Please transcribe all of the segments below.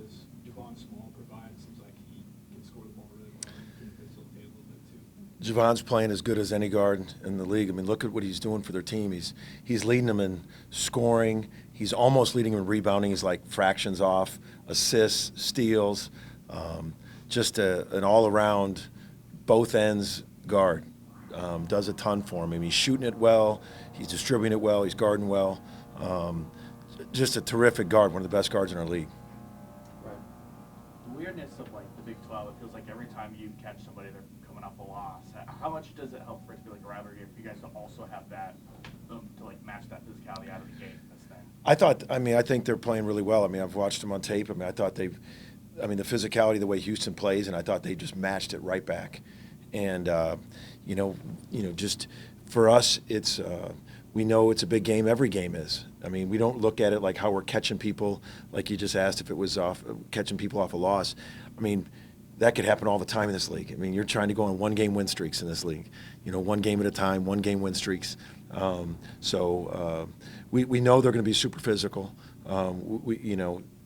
does Javon Small provide? It seems like he can score the ball really well and can facilitate a little bit too. Javon's playing as good as any guard in the league. I mean, look at what he's doing for their team. He's leading them in scoring. He's almost leading them in rebounding. He's like fractions off, assists, steals, just an all-around, both ends guard. Does a ton for him. I mean, he's shooting it well. He's distributing it well. He's guarding well. Just a terrific guard, one of the best guards in our league. Right. The weirdness of like the Big 12, it feels like every time you catch somebody, they're coming off a loss. How much does it help for it to be like a rivalry game for you guys to also have that to like match that physicality out of the gate? I think they're playing really well. I mean, I've watched them on tape. I mean, the physicality, the way Houston plays, and I thought they just matched it right back. And just for us, it's we know it's a big game. Every game is. I mean, we don't look at it like how we're catching people, like you just asked if it was catching people off a loss. I mean, that could happen all the time in this league. I mean, you're trying to go on one-game win streaks in this league. One game at a time, one-game win streaks. We know they're going to be super physical. We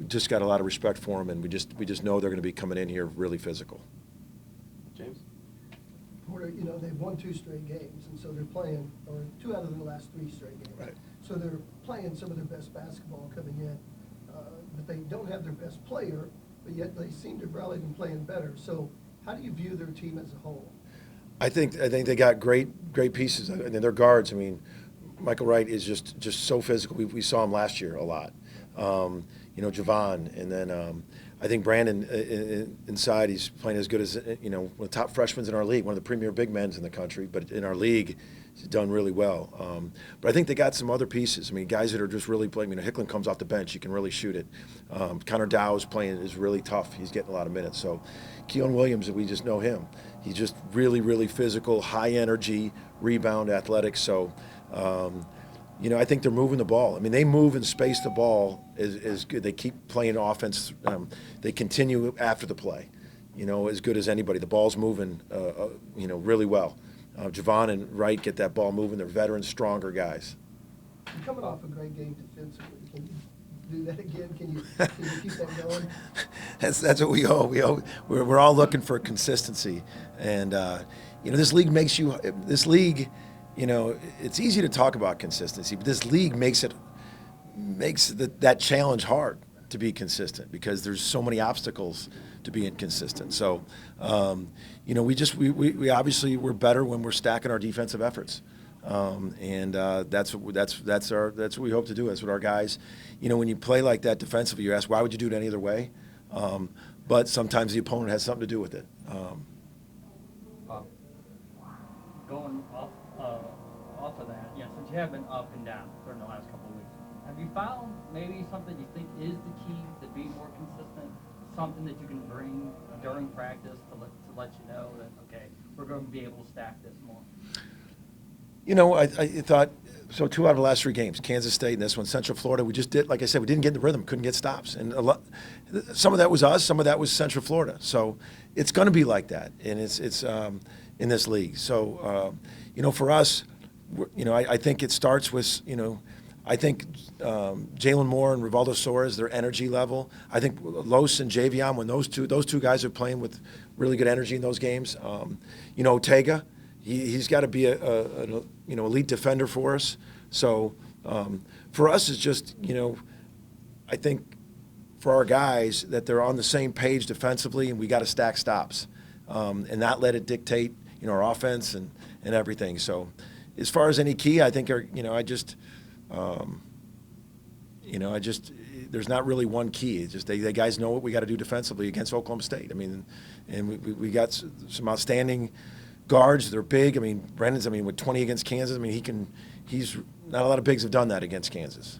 just got a lot of respect for them, and we just know they're going to be coming in here really physical. James? Porter, they've won 2 straight games, and so they're playing, or 2 out of the last 3 straight games. Right. So they're playing some of their best basketball coming in, but they don't have their best player, but yet they seem to have rallied and playing better. So how do you view their team as a whole? I think they got great pieces. I mean, their guards. I mean, Michael Wright is just so physical. We saw him last year a lot. Javon, and then I think Brandon inside, he's playing as good as one of the top freshmen in our league, one of the premier big men in the country. But in our league, he's done really well. But I think they got some other pieces. I mean, guys that are just really playing. Hicklin comes off the bench; he can really shoot it. Connor Dow is really tough. He's getting a lot of minutes. So, Keon Williams, we just know him. He's just really physical, high energy, rebound, athletic. So. I think they're moving the ball. I mean, they move and space the ball is good. They keep playing offense. They continue after the play, as good as anybody. The ball's moving, really well. Javon and Wright get that ball moving. They're veterans, stronger guys. You're coming off a great game defensively. Can you do that again? Can you keep that going? That's what we owe. We're all looking for consistency, and this league makes you. This league. It's easy to talk about consistency, but this league makes that challenge hard to be consistent because there's so many obstacles to being consistent. So, we obviously we're better when we're stacking our defensive efforts, and that's what we hope to do. That's what our guys, when you play like that defensively, you ask why would you do it any other way, but sometimes the opponent has something to do with it. Going off of that, since you have been up and down during the last couple of weeks, have you found maybe something you think is the key to be more consistent, something that you can bring during practice to let you know that, okay, we're going to be able to stack this more? I thought, so 2 out of the last 3 games, Kansas State and this one, Central Florida, we just did, like I said, we didn't get in the rhythm, couldn't get stops. And some of that was us, some of that was Central Florida. So it's going to be like that, and it's in this league. So, for us, I think it starts with, I think Jalen Moore and Rivaldo Soares, their energy level. I think Los and Javion, when those two guys are playing with really good energy in those games. Ortega, he's got to be an elite defender for us. So for us, it's just, I think for our guys that they're on the same page defensively, and we got to stack stops and not let it dictate, our offense and everything. So. As far as any key, I think, there's not really one key. It's just the guys know what we got to do defensively against Oklahoma State. I mean, and we got some outstanding guards. They're big. I mean, Brendan's, with 20 against Kansas, he's not a lot of bigs have done that against Kansas.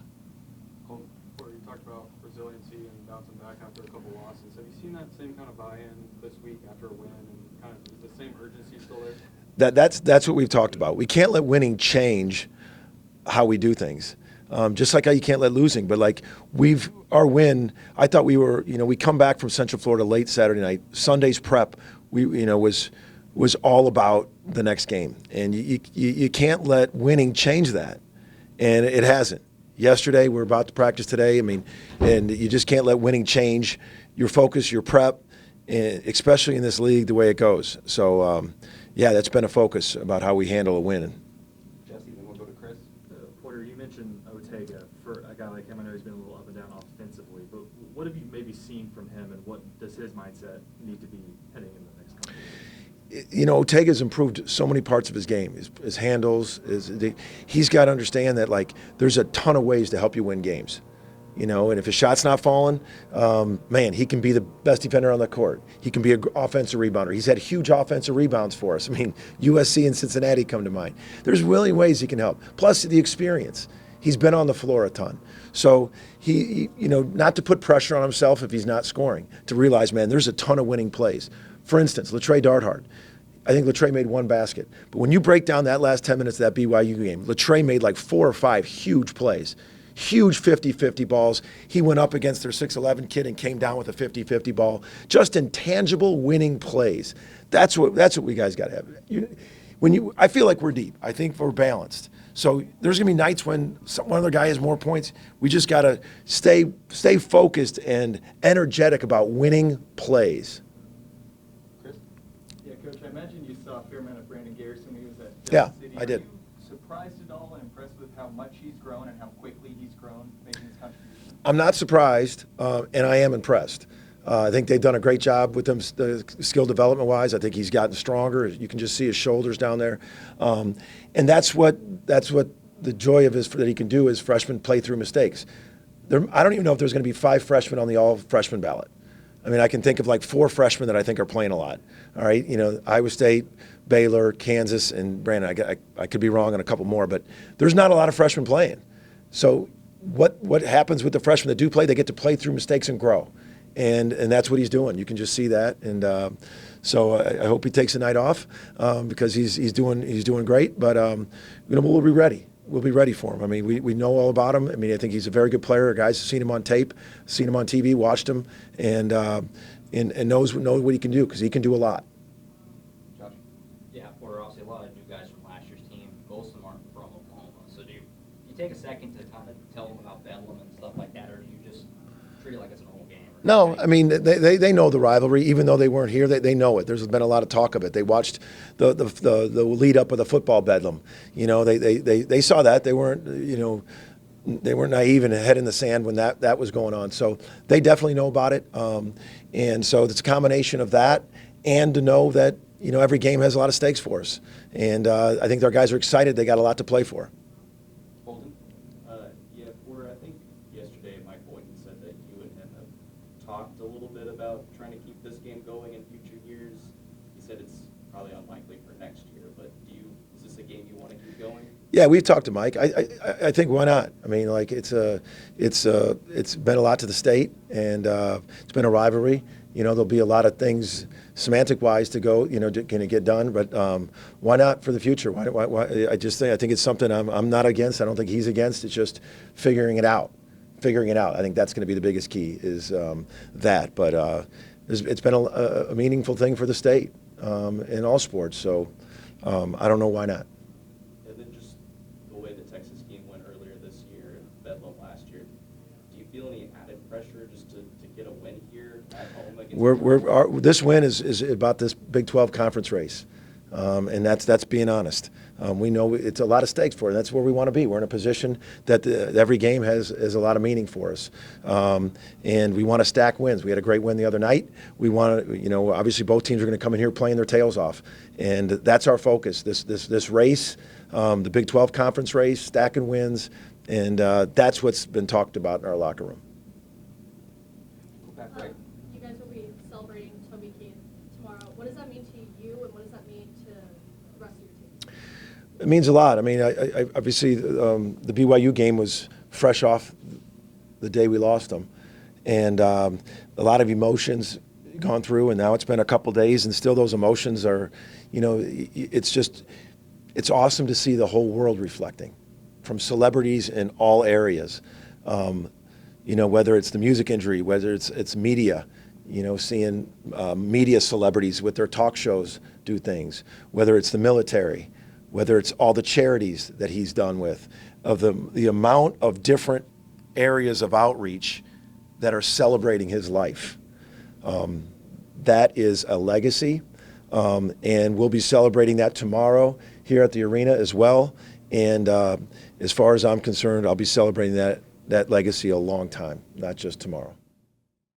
Well, you talked about resiliency and bouncing back after a couple losses. Have you seen that same kind of buy-in this week after a win, and kind of is the same urgency still there? That's what we've talked about. We can't let winning change how we do things. Just like how you can't let losing, but like our win, I thought we were, we come back from Central Florida late Saturday night. Sunday's prep, was all about the next game, and you can't let winning change that, and it hasn't. yesterday. We're about to practice today. I mean, and you just can't let winning change your focus, your prep, and especially in this league, the way it goes. So, yeah, that's been a focus about how we handle a win. Jesse, then we'll go to Chris. Porter, you mentioned Ortega. For a guy like him, I know he's been a little up and down offensively, but what have you maybe seen from him, and what does his mindset need to be heading into the next couple of years? You know, Ortega's improved so many parts of his game. His handles, he's got to understand that, like, there's a ton of ways to help you win games. You know, and if his shot's not falling, man, he can be the best defender on the court. He can be an offensive rebounder. He's had huge offensive rebounds for us. I mean, USC and Cincinnati come to mind. There's really ways he can help. Plus the experience. He's been on the floor a ton. So he you know, not to put pressure on himself if he's not scoring, to realize, man, there's a ton of winning plays. For instance, Latrey Darthard. I think Latrey made one basket. But when you break down that last 10 minutes of that BYU game, Latrey made like 4 or 5 huge plays. Huge 50-50 balls. He went up against their 6'11" kid and came down with a 50-50 ball. Just intangible winning plays. That's what we guys got to have. I feel like we're deep. I think we're balanced. So there's going to be nights when one other guy has more points. We just got to stay focused and energetic about winning plays. Chris? Yeah, Coach, I imagine you saw a fair amount of Brandon Garrison when he was at Yeah, Delta City. I did. Are you surprised at all and impressed with how much he's grown and how quickly he's grown making his contribution? I'm not surprised, and I am impressed. I think they've done a great job with him, skill development-wise. I think he's gotten stronger. You can just see his shoulders down there, and that's what the joy of that he can do is freshmen play through mistakes. I don't even know if there's going to be 5 freshmen on the all-freshman ballot. I mean, I can think of like 4 freshmen that I think are playing a lot. All right, you know, Iowa State, Baylor, Kansas, and Brandon. I could be wrong on a couple more, but there's not a lot of freshmen playing. So what happens with the freshmen that do play? They get to play through mistakes and grow. And that's what he's doing. You can just see that, and so I hope he takes a night off because he's doing great. But you know, we'll be ready. We'll be ready for him. I mean, we know all about him. I mean, I think he's a very good player. Guys have seen him on tape, seen him on TV, watched him, and knows what he can do because he can do a lot. Josh? Yeah, Porter, obviously a lot of new guys from last year's team. Most of them aren't from Oklahoma. So do you take a second to kind of tell them about Bedlam and stuff like that, or do you just treat it like it's an old game? No, I mean they know the rivalry, even though they weren't here. They know it. There's been a lot of talk of it. They watched the lead up of the football Bedlam. You know, they saw that. They weren't naive and head in the sand when that was going on. So they definitely know about it. And so it's a combination of that and to know that, you know, every game has a lot of stakes for us. And I think our guys are excited. They got a lot to play for. Bolton? Yeah, Porter, I think yesterday Mike Boynton said that you and him have talked a little bit about trying to keep this game going in future years. He said it's probably unlikely for next year, but is this a game you want to keep going? Yeah, we've talked to Mike. I think why not? I mean, like it's been a lot to the state, and it's been a rivalry. You know, there'll be a lot of things semantic-wise to go, you know, can it get done? But why not for the future? Why? I think it's something I'm not against. I don't think he's against. It's just figuring it out. I think that's going to be the biggest key is that. But it's been a meaningful thing for the state in all sports. So I don't know why not. And then just the way the Texas game went earlier this year and Bedlam last year, do you feel any added pressure just to get a win here at home against This win is about this Big 12 conference race, and that's being honest. We know it's a lot of stakes for it. That's where we want to be. We're in a position that every game has a lot of meaning for us, and we want to stack wins. We had a great win the other night. We want to, you know, obviously both teams are going to come in here playing their tails off, and that's our focus. This race, the Big 12 conference race, stacking wins, and that's what's been talked about in our locker room. Back right. You guys will be celebrating Toby Keith tomorrow. What does that mean to you, and what does that mean to the rest of your team? It means a lot. I mean, I obviously the BYU game was fresh off the day we lost them, and a lot of emotions gone through, and now it's been a couple days, and still those emotions are, you know, it's awesome to see the whole world reflecting, from celebrities in all areas. You know, whether it's the music industry, whether it's media, you know, seeing media celebrities with their talk shows do things, whether it's the military, whether it's all the charities that he's done with. of the amount of different areas of outreach that are celebrating his life. That is a legacy, and we'll be celebrating that tomorrow here at the arena as well. And as far as I'm concerned, I'll be celebrating that legacy a long time, not just tomorrow.